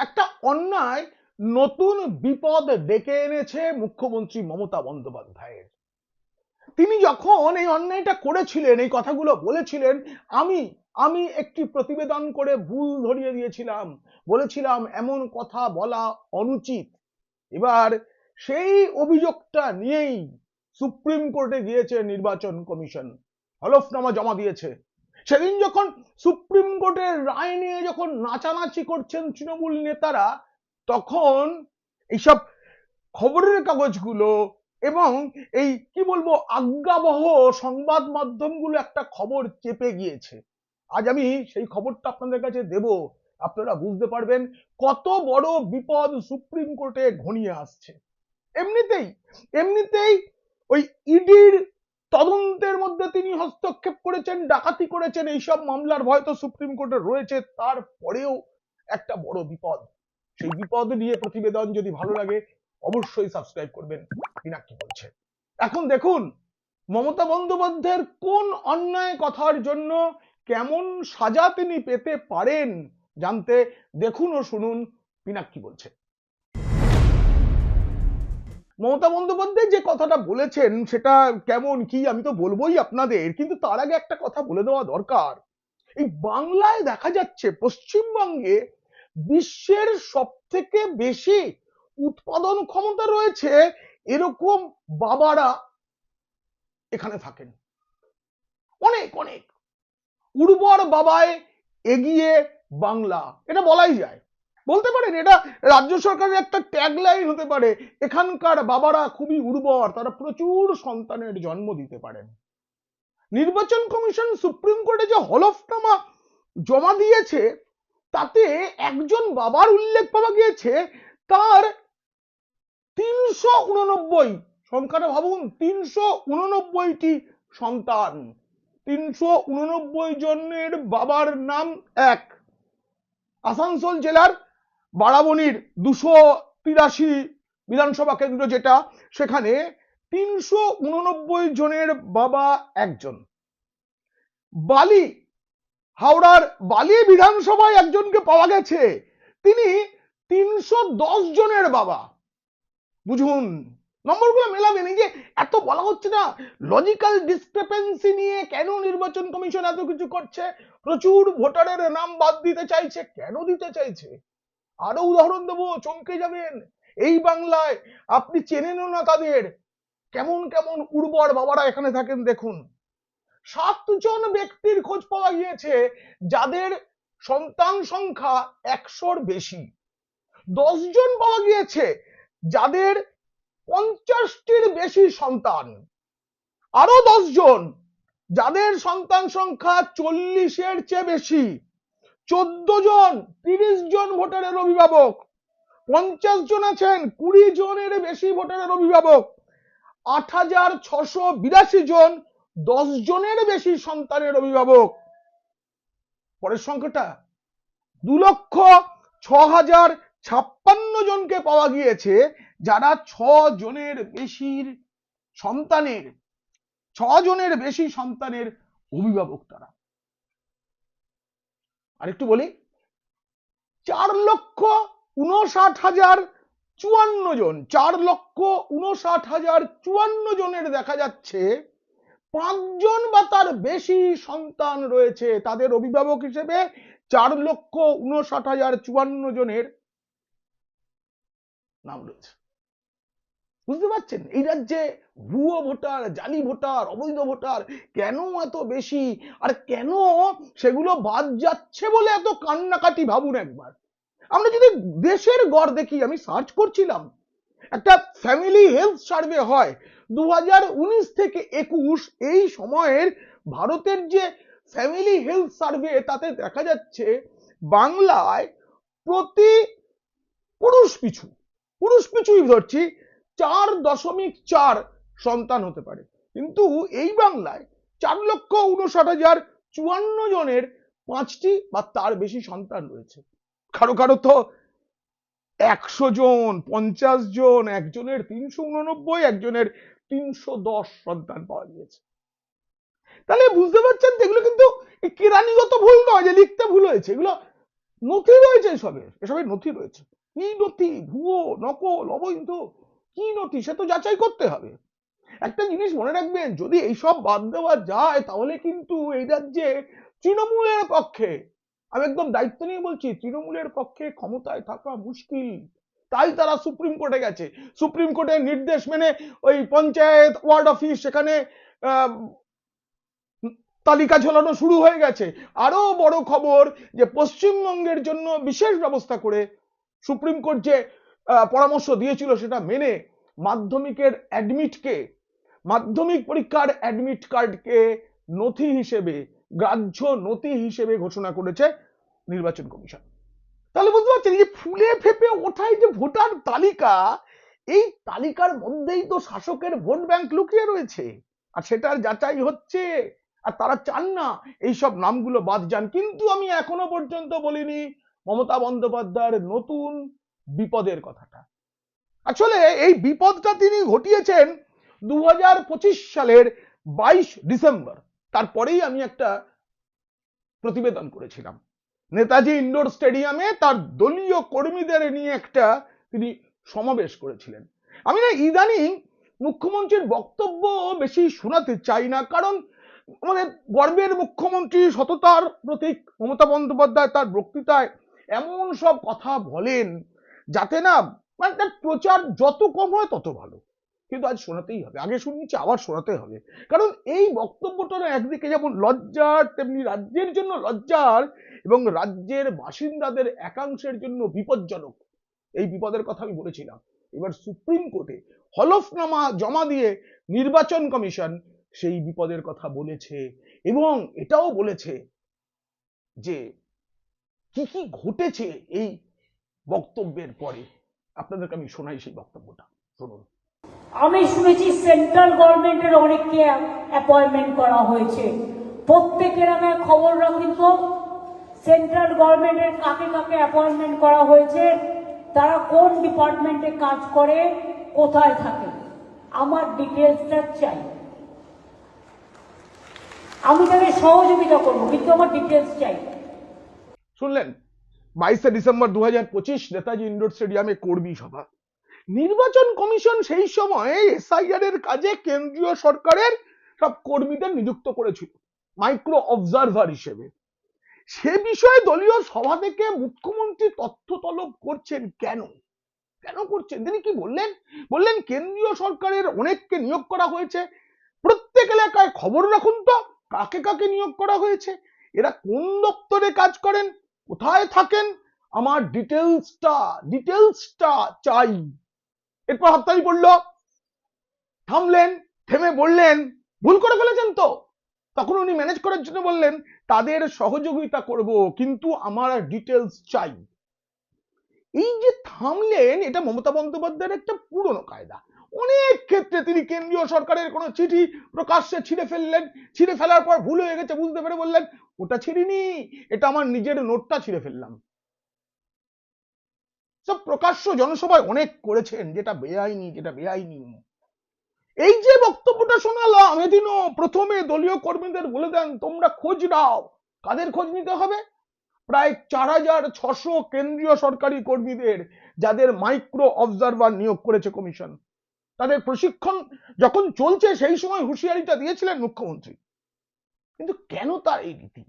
একটা অন্যায় নতুন বিপদ ডেকে এনেছে মুখ্যমন্ত্রী মমতা বন্দ্যোপাধ্যায়ের। তিনি যখন এই অন্যায়টা করেছিলেন, এই কথাগুলো বলেছিলেন, আমি আমি একটি প্রতিবেদন করে ভুল ধরিয়ে দিয়েছিলাম, বলেছিলাম এমন কথা বলা অনুচিত। এবার সেই অভিযোগটা নিয়েই সুপ্রিম কোর্টে গিয়েছে নির্বাচন কমিশন, হলফনামা জমা দিয়েছে। সেদিন যখন সুপ্রিম কোর্টের রায় নিয়ে যখন নাচানাচি করছেন তৃণমূল নেতারা, তখন এইসব খবরের কাগজগুলো এবং এই কি বলবো আজ্ঞাবহ সংবাদ মাধ্যমগুলো একটা খবর চেপে গিয়েছে। আজ আমি সেই খবরটা আপনাদের কাছে দেব, আপনারা বুঝতে পারবেন কত বড় বিপদ সুপ্রিম কোর্টে ঘনিয়ে আসছে। এমনিতেই এমনিতেই ওই ইডির তদন্তের মধ্যে তিনি হস্তক্ষেপ করেছেন, ডাকাতি করেছেন, এইসব মামলার ভয় তো সুপ্রিম কোর্টে রয়েছে, তারপরেও একটা বড় বিপদ। সেই বিপদ নিয়ে প্রতিবেদন যদি ভালো লাগে অবশ্যই সাবস্ক্রাইব করবেন। পিনাকি বলছে। এখন দেখুন মমতা বন্দ্যোপাধ্যায়ের কোন অন্যায় কথার জন্য কেমন সাজা তিনি পেতে পারেন জানতে দেখুন ও শুনুন পিনাকি বলছে। মমতা বন্দ্যোপাধ্যায় যে কথাটা বলেছেন সেটা কেমন কি আমি তো বলবোই আপনাদের, কিন্তু তার আগে একটা কথা বলে দেওয়া দরকার। এই বাংলায় দেখা যাচ্ছে পশ্চিমবঙ্গে বিশ্বের সব থেকে বেশি উৎপাদন ক্ষমতা রয়েছে এরকম বাবারা এখানে থাকেন। অনেক অনেক উর্বর বাবায় এগিয়ে বাংলা, এটা বলাই যায়, বলতে পারেন এটা রাজ্য সরকারের একটা ট্যাগলাইন হতে পারে। এখানকার বাবারা খুবই উর্বর, তারা প্রচুর সন্তানের জন্ম দিতে পারেন। নির্বাচন কমিশন সুপ্রিম কোর্টে যে হলফনামা জমা দিয়েছে তাতে একজন বাবার উল্লেখ পাওয়া গিয়েছে, তার 389, সংখ্যাটা ভাবুন, 389টি সন্তান। 389 জনের বাবার নাম এক। আসানসোল জেলার বারাবণীর 283 বিধানসভা কেন্দ্র যেটা, সেখানে 389 জনের বাবা একজন। বালি, হাওড়ার বালি বিধানসভায় একজনকে পাওয়া গেছে, তিনি 310 জনের বাবা। বুঝুন নম্বরগুলো মেলাবেন। এই যে এত বলা হচ্ছে না লজিক্যাল ডিসক্রিপেন্সি নিয়ে কেন নির্বাচন কমিশন এত কিছু করছে, প্রচুর ভোটারের নাম বাদ দিতে চাইছে, কেন দিতে চাইছে আরো উদাহরণ দেবো, চমকে যাবেন। এই বাংলায় আপনি চেনেনও না তাদের, কেমন কেমন উর্বর বাবারা এখানে থাকেন দেখুন। 7 জন ব্যক্তির খোঁজ পাওয়া গিয়েছে যাদের সন্তান সংখ্যা 100-র বেশি। 10 জন পাওয়া গিয়েছে যাদের 50টির বেশি সন্তান। আরো 10 জন যাদের সন্তান সংখ্যা 40-এর চেয়ে বেশি। 14 জন, 30 জন ভোটারের অভিভাবক। 50 জন আছেন 20 জনের বেশি ভোটারের অভিভাবক। 8,682 জন 10 জনের বেশি সন্তানের অভিভাবক। পরের সংখ্যাটা 2,06,056 জনকে পাওয়া গিয়েছে যারা 6 জনের বেশি সন্তানের অভিভাবক। তারা আরেকটু বলি, 4,59,054 জন, 4,59,054 জনের দেখা যাচ্ছে 5 জন বা তার বেশি সন্তান রয়েছে, তাদের অভিভাবক হিসেবে 4,59,054 জনের নাম রয়েছে। বুঝতে পারছেন এই রাজ্যে ভুয়ো ভোটার, জালি ভোটার, অবৈধ ভোটার কেন এত বেশি, আর কেন সেগুলো বাদ যাচ্ছে বলে এত কান্নাকাটি ভাবুন একবার। আমরা যদি দেশের গড় দেখি, আমি সার্চ করছিলাম, একটা ফ্যামিলি হেলথ সার্ভে হয় 2019 থেকে 21, এই সময়ের ভারতের যে ফ্যামিলি হেলথ সার্ভে, তাতে দেখা যাচ্ছে বাংলায় প্রতি পুরুষ পিছুই ধরছি 4.4 সন্তান হতে পারে, কিন্তু এই বাংলায় 4,59,054 জনের 5টি বা তার বেশি সন্তান রয়েছে। কারো কারো তো 100 জন, 50 জন, একজনের 389, একজনের 310 সন্তান পাওয়া গিয়েছে। তাহলে বুঝতে পারছেন এগুলো কিন্তু কেরানিগত ভুল নয় যে লিখতে ভুল হয়েছে, এগুলো নথি রয়েছে এসবের নথি রয়েছে। কি নথি? ভুয়ো, নকল, অবৈধ, কি নথি সে তো যাচাই করতে হবে। একটা জিনিস মনে রাখবেন, যদি এইসব বাদ দেওয়া যায় তাহলে কিন্তু এই রাজ্যে তৃণমূলের পক্ষে, আমি একদম দায়িত্ব নিয়ে বলছি, তৃণমূলের পক্ষে ক্ষমতায় থাকা মুশকিল। তাই তারা সুপ্রিম কোর্টে গেছে। সুপ্রিম কোর্টের নির্দেশ মেনে ওই পঞ্চায়েত ওয়ার্ড অফিস সেখানে তালিকা ঝোলানো শুরু হয়ে গেছে। আরো বড় খবর যে পশ্চিমবঙ্গের জন্য বিশেষ ব্যবস্থা করে সুপ্রিম কোর্ট যে পরামর্শ দিয়েছিল সেটা মেনে মাধ্যমিকের অ্যাডমিটকে, মাধ্যমিক পরীক্ষার অ্যাডমিট কার্ডকে নথি হিসেবে, গ্রাহ্য নথি হিসেবে ঘোষণা করেছে নির্বাচন কমিশন। তাহলে বুঝতে পারছেন, এই যে ফুলে ফেপে ওঠাই যে ভোটার তালিকা, এই তালিকার মধ্যেই তো শাসকের ভোট ব্যাংক লুকিয়ে রয়েছে, আর সেটার যাচাই হচ্ছে। আর তারা চান না এইসব নামগুলো বাদ যান। কিন্তু আমি এখনো পর্যন্ত বলিনি মমতা বন্দ্যোপাধ্যায়ের নতুন বিপদের কথাটা। আসলে এই বিপদটা তিনি ঘটিয়েছেন 2025 সালের 22 ডিসেম্বর। তারপরেই আমি একটা প্রতিবেদন করেছিলাম। নেতাজি ইন্ডোর স্টেডিয়ামে তার দলীয় কর্মীদের নিয়ে একটা তিনি সমাবেশ করেছিলেন। আমি না ইদানিং মুখ্যমন্ত্রীর বক্তব্য বেশি শোনাতে চাই না, কারণ আমাদের গর্বের মুখ্যমন্ত্রী, সততার প্রতীক মমতা বন্দ্যোপাধ্যায় তার বক্তৃতায় এমন সব কথা বলেন যাতে না, মানে তার প্রচার যত কম হয় তত ভালো। কিন্তু আজ শোনাতেই হবে, আগে শুনিয়েছি আবার শোনাতে হবে, কারণ এই বক্তব্যটা একদিকে যেমন লজ্জার তেমনি রাজ্যের জন্য লজ্জার এবং রাজ্যের বাসিন্দাদের একাংশের জন্য বিপজ্জনক। এই বিপদের কথা আমি বলেছিলাম। এবার সুপ্রিম কোর্টে হলফনামা জমা দিয়ে নির্বাচন কমিশন সেই বিপদের কথা বলেছে এবং এটাও বলেছে যে কি কি ঘটেছে এই বক্তব্যের পরে। আপনাদেরকে আমি শোনাই সেই বক্তব্যটা, শুনুন। আমি শুনেছি সেন্ট্রাল গভর্নমেন্টের অনেককে অ্যাপয়েন্টমেন্ট করা হয়েছে। প্রত্যেকের আমি খবর রাখি তো সেন্ট্রাল গভর্নমেন্টের কাকে কাকে অ্যাপয়েন্টমেন্ট করা হয়েছে, তারা কোন ডিপার্টমেন্টে কাজ করে, কোথায় থাকে, আমার ডিটেলসটা চাই। আমি তাদের সহযোগিতা করবো, কিন্তু আমার ডিটেলস চাই। শুনলেন, 22 ডিসেম্বর 2025 নেতাজি ইন্ডোর স্টেডিয়ামে কর্মী সভা। নির্বাচন কমিশন সেই সময় এসআইআর এর কাজে কেন্দ্রীয় সরকারের সব কর্মীদের নিযুক্ত করেছিল মাইক্রো অবজারভার হিসেবে। সে বিষয়ে দলীয় সভা থেকে মুখ্যমন্ত্রী তথ্য তলব করছেন। কেন কেন করছেন তিনি কি বললেন? বললেন কেন্দ্রীয় সরকারের অনেককে নিয়োগ করা হয়েছে, প্রত্যেক এলাকায় খবর রাখুন তো কাকে কাকে নিয়োগ করা হয়েছে, এরা কোন দপ্তরে কাজ করেন, কোথায় থাকেন, আমার ডিটেলসটা চাই। এরপর হাততালি পড়লো, থামলেন, থেমে বললেন ভুল করে ফেলেছেন তো। তখন উনি ম্যানেজ করার জন্য বললেন তাদের সহযোগিতা করব, কিন্তু আমার ডিটেলস চাই। এই যে থামলেন, এটা মমতা বন্দ্যোপাধ্যায়ের একটা পুরনো কায়দা। অনেক ক্ষেত্রে তিনি কেন্দ্রীয় সরকারের কোনো চিঠি প্রকাশ্যে ছিঁড়ে ফেললেন, ছিঁড়ে ফেলার পর ভুল হয়ে গেছে বুঝতে পেরে বললেন ওটা ছিঁড়িনি, এটা আমার নিজের নোটটা ছিঁড়ে ফেললাম। সব প্রকাশ্য জনসভায় অনেক করেছেন, যেটা বেআইনি। এই যে বক্তব্যটা শোনালাম, এদিনও প্রথমে দলীয় কর্মীদের বলে দেন তোমরা খোঁজ নাও। কাদের খোঁজ নিতে হবে? প্রায় 4600 কেন্দ্রীয় সরকারি কর্মীদের, যাদের মাইক্রো অবজারভার নিয়োগ করেছে কমিশন। তাদের প্রশিক্ষণ যখন চলছে সেই সময় হুঁশিয়ারিটা দিয়েছিলেন মুখ্যমন্ত্রী। কিন্তু কেন তার এই রীতি?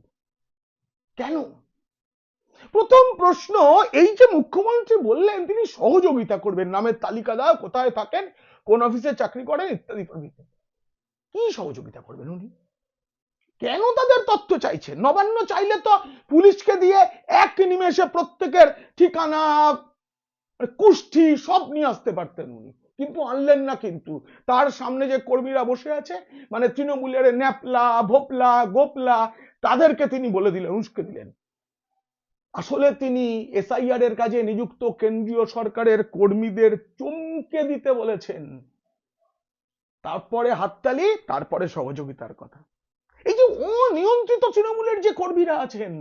কেন? প্রথম প্রশ্ন, এই যে মুখ্যমন্ত্রী বললেন তিনি সহযোগিতা করবেন, নামের তালিকা দাও, কোথায় থাকেন, কোন অফিসে চাকরি করেন ইত্যাদি প্রভৃতি, কি সহযোগিতা করবেন উনি? কেন তাদের তথ্য চাইছেন? নবান্ন চাইলে তো পুলিশকে দিয়ে এক নিমেষে প্রত্যেকের ঠিকানা, কুষ্ঠি সব নিয়ে আসতে পারতেন উনি, কিন্তু আনলেন না। কিন্তু তার সামনে যে কর্মীরা বসে আছে, মানে তৃণমূলের ন্যাপলা, ভোপলা, গোপলা, তাদেরকে তিনি বলে দিলেন, উস্কে দিলেন। আসলে তিনি এসআইআর এর কাজে নিযুক্ত কেন্দ্রীয় সরকারের কর্মীদের চমকে দিতে বলেছেন। তারপরে হাততালি, তারপরে সহযোগিতার কথা। এই যে অনিয়ন্ত্রিত তৃণমূলের যে কর্মীরা আছেন,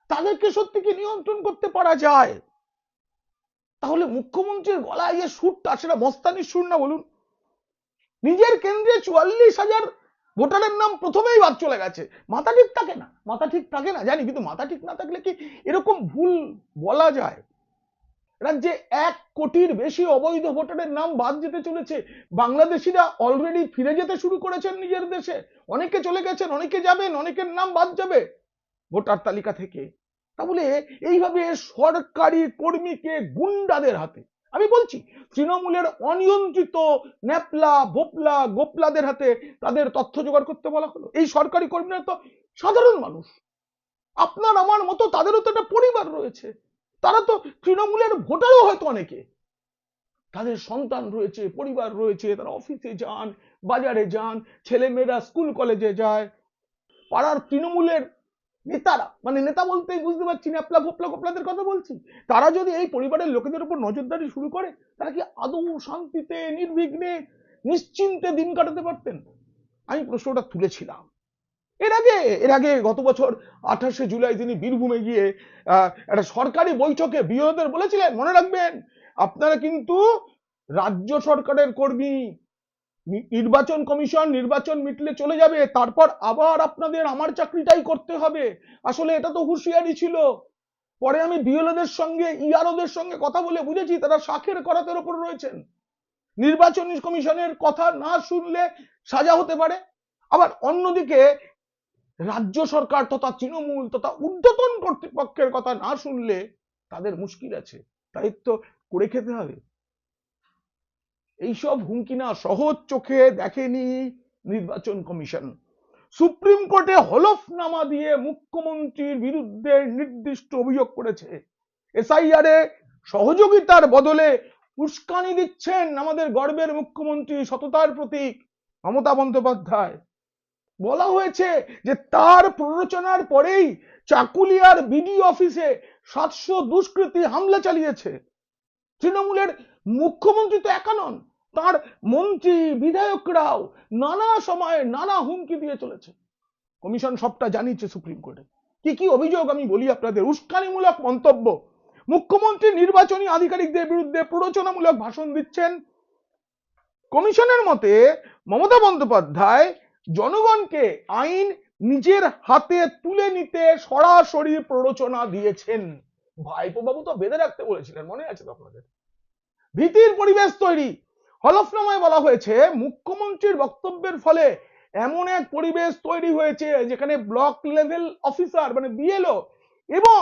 তাদেরকে সত্যি কি নিয়ন্ত্রণ করতে পারা যায়? তাহলে মুখ্যমন্ত্রীর গলায় যে সুরটা, সেটা মস্তানির সুর না বলুন? নিজের কেন্দ্রে 44,000 ভোটারের নাম প্রথমেই বাদ চলে গেছে। মাথা ঠিক থাকে না, মাথা ঠিক থাকে না জানি, কিন্তু মাথা ঠিক না থাকলে কি এরকম ভুল বলা যায়? রাজ্যে 1 কোটির বেশি অবৈধ ভোটারের নাম বাদ যেতে চলেছে। বাংলাদেশিরা অলরেডি ফিরে যেতে শুরু করেছেন নিজের দেশে, অনেকে চলে গেছেন, অনেকে যাবেন, অনেকের নাম বাদ যাবে ভোটার তালিকা থেকে। তাহলে এইভাবে সরকারি কর্মীকে গুন্ডাদের হাতে, আমি বলছি তৃণমূলের অনিয়ন্ত্রিত ন্যাপলা ভোপলা গোপলাদের হাতে তাদের তথ্য জোগাড় করতে বলা হলো। এই সরকারি কর্মীরা তো সাধারণ মানুষ, আপনার আমার মতো, তাদেরও তো একটা পরিবার রয়েছে, তারা তো তৃণমূলের ভোটারও হয়তো অনেকে, তাদের সন্তান রয়েছে, পরিবার রয়েছে, তারা অফিসে যান, বাজারে যান, ছেলেমেয়েরা স্কুল কলেজে যায়। পাড়ার তৃণমূলের নেতারা, মানে নেতা বলতেই বুঝতে পারছি ন্যাপলা ভোপলা গোপলাদের কথা বলছি, তারা যদি এই পরিবারের লোকেদের উপর নজরদারি শুরু করে, তারা কি আদৌ শান্তিতে নির্বিঘ্নে নিশ্চিন্তে দিন কাটাতে পারতেন? আমি প্রশ্নটা তুলেছিলাম। এর আগে গত বছর 28শে জুলাই তিনি বীরভূমে গিয়ে একটা সরকারি বৈঠকে বিরোধীদের বলেছিলেন, মনে রাখবেন আপনারা কিন্তু রাজ্য সরকারের কর্মী, নির্বাচন কমিশন নির্বাচন মিটলে চলে যাবে, তারপর আবার আপনাদের আমার চাকরিটাই করতে হবে। আসলে এটা তো হুঁশিয়ারি ছিল। পরে আমি বিএলওদের সঙ্গে ইআরওদের সঙ্গে কথা বলে বুঝেছি তারা শাখের করাতের উপর রয়েছেন। নির্বাচন কমিশনের কথা না শুনলে সাজা হতে পারে। আবার অন্যদিকে রাজ্য সরকার তথা তৃণমূল তথা ঊর্ধ্বতন কর্তৃপক্ষের কথা না শুনলে তাদের মুশকিল আছে, দায়িত্ব করে খেতে হবে। এইসব হুমকি না সহজ চোখে দেখেনি নির্বাচন কমিশন। সুপ্রিম কোর্টে হলফনামা দিয়ে মুখ্যমন্ত্রীর বিরুদ্ধে নির্দিষ্ট অভিযোগ করেছে। এসআইআর এ সহযোগিতার বদলে উস্কানি দিচ্ছেন আমাদের গর্বের মুখ্যমন্ত্রী, সততার প্রতীক মমতা বন্দ্যোপাধ্যায়। বলা হয়েছে যে তার প্ররোচনার পরেই চাকুলিয়ার বিডিও অফিসে 700 দুষ্কৃতী হামলা চালিয়েছে। তৃণমূলের মুখ্যমন্ত্রী তো একা নন, তার মন্ত্রী বিধায়করাও নানা সময়ে নানা হুমকি দিয়ে চলেছে। কমিশন সবটা জানিয়েছে সুপ্রিম কোর্টে। কি কি অভিযোগ আমি বলি আপনাদের। উস্কানিমূলক মন্তব্য, মুখ্যমন্ত্রী নির্বাচনী আধিকারিকদের বিরুদ্ধে প্ররোচনামূলক ভাষণ দিচ্ছেন। কমিশনের মতে মমতা বন্দ্যোপাধ্যায় জনগণকে আইন নিজের হাতে তুলে নিতে সরাসরি প্ররোচনা দিয়েছেন। ভাইপো বাবু তো বেঁধে রাখতে বলেছিলেন, মনে আছে তো আপনাদের। ভীতির পরিবেশ তৈরি। হলফনামায় বলা হয়েছে মুখ্যমন্ত্রীর বক্তব্যের ফলে এমন এক পরিবেশ তৈরি হয়েছে যেখানে ব্লক লেভেল অফিসার মানে বিএলও এবং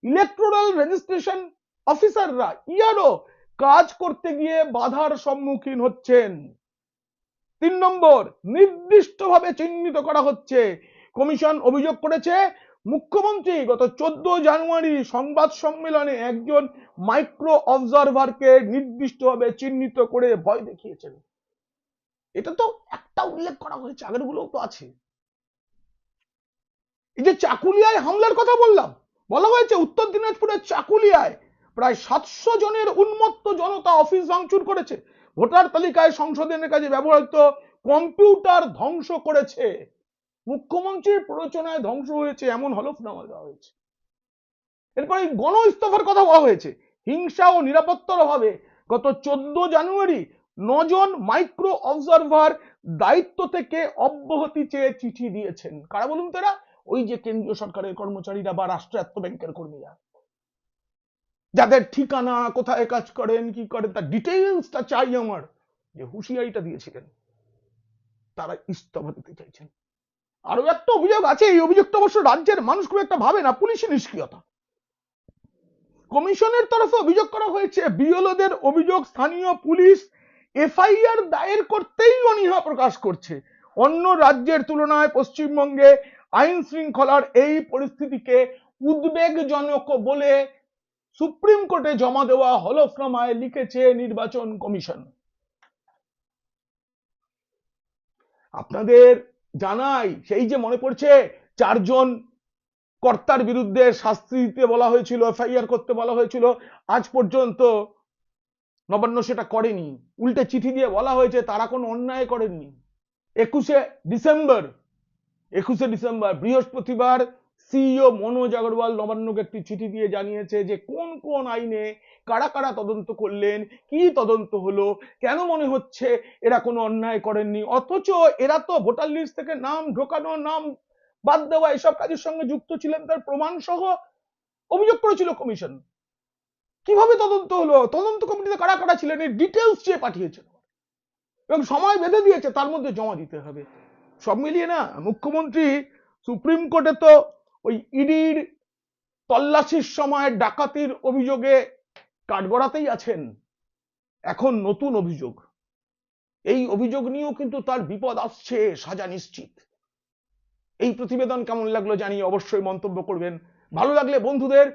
ইলেকট্রাল রেজিস্ট্রেশন অফিসাররা ইআরও কাজ করতে গিয়ে বাধার সম্মুখীন হচ্ছেন। 3 নম্বর, নির্দিষ্টভাবে চিহ্নিত করা হচ্ছে। কমিশন অভিযোগ করেছে মুখ্যমন্ত্রী গত 14 জানুয়ারি সংবাদ সম্মেলনে একজন মাইক্রো অবজারভারকে নির্দিষ্টভাবে চিহ্নিত করে ভয় দেখিয়েছেন। এটা তো একটা উল্লেখ করা হয়েছে, আগের গুলো তো আছে। এই যে চাকুলিয়ায় হামলার কথা বললাম, বলা হয়েছে উত্তর দিনাজপুরের চাকুলিয়ায় প্রায় 700 জনের উন্মত্ত জনতা অফিস ভাঙচুর করেছে, ভোটার তালিকায় সংশোধনের কাজে ব্যবহৃত কম্পিউটার ধ্বংস করেছে। মুখ্যমন্ত্রীর প্ররোচনায় ধ্বংস হয়েছে এমন হলফনামা দেওয়া হয়েছে। এরপরে গণ ইস্তফার কথা বলা হয়েছে। হিংসা ও নিরাপত্তার অভাবে গত 14 জানুয়ারি 9 জন মাইক্রো অবজারভার দায়িত্ব থেকে অব্যাহতি চেয়ে চিঠি দিয়েছেন। কারা বলুন তারা? ওই যে কেন্দ্রীয় সরকারের কর্মচারীরা বা রাষ্ট্রায়ত্ত ব্যাংকের কর্মীরা, যাদের ঠিকানা, কোথায় কাজ করেন, কি করেন, তার ডিটেইলসটা চাই আমার, যে হুঁশিয়ারিটা দিয়েছিলেন, তারা ইস্তফা দিতে চাইছেন। আরো একটা অভিযোগ আছে, এই অভিযোগটা অবশ্য রাজ্যের মানুষ খুব একটা ভাবে না, পুলিশি নিষ্ক্রিয়তা। কমিশনের তরফে অভিযোগ করা হয়েছে বিএলওদের অভিযোগ স্থানীয় পুলিশ এফআইআর দায়ের করতেই অনীহা প্রকাশ করছে। অন্য রাজ্যের তুলনায় পশ্চিমবঙ্গে আইন শৃঙ্খলার এই পরিস্থিতিকে উদ্বেগজনক বলে সুপ্রিম কোর্টে জমা দেওয়া হলফনামায় লিখেছে নির্বাচন কমিশন। আপনাদের জানাই, সেই যে মনে পড়ছে 4 জন কর্তার বিরুদ্ধে শাস্তি দিতে বলা হয়েছিল, এফআইআর করতে বলা হয়েছিল, আজ পর্যন্ত নবান্ন সেটা করেনি। উল্টে চিঠি দিয়ে বলা হয়েছে তারা কোনো অন্যায় করেননি। 21শে ডিসেম্বর বৃহস্পতিবার সিইও মনোজ আগরওয়াল নবান্নকে একটি চিঠি দিয়ে জানিয়েছে যে কোন কোন আইনে কারা কারা তদন্ত করলেন, কি তদন্ত হলো, কেন মনে হচ্ছে এরা কোনো অন্যায় করেননি, অথচ এরা তো ভোটার লিস্ট থেকে নাম ঢোকানো, নাম বাদ দেওয়া এসব কাজের সঙ্গে যুক্ত ছিলেন, তার প্রমাণ সহ অভিযোগ করেছিল কমিশন। কিভাবে তদন্ত হলো, তদন্ত কমিটিতে কারা কারা ছিলেন এই ডিটেলস চেয়ে পাঠিয়েছে এবং সময় বেঁধে দিয়েছে তার মধ্যে জমা দিতে হবে। সব মিলিয়ে না মুখ্যমন্ত্রী সুপ্রিম কোর্টে তো ওই ইডির তল্লাশির সময় ডাকাতির অভিযোগে কাঠগড়াতেই আছেন, এখন নতুন অভিযোগ, এই অভিযোগ নিয়েও কিন্তু তার বিপদ আসছে সাজা নিশ্চিত। এই প্রতিবেদন কেমন লাগলো জানিয়ে অবশ্যই মন্তব্য করবেন, ভালো লাগলে বন্ধুদের,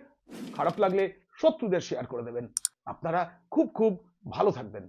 খারাপ লাগলে শত্রুদের শেয়ার করে দেবেন। আপনারা খুব খুব ভালো থাকবেন।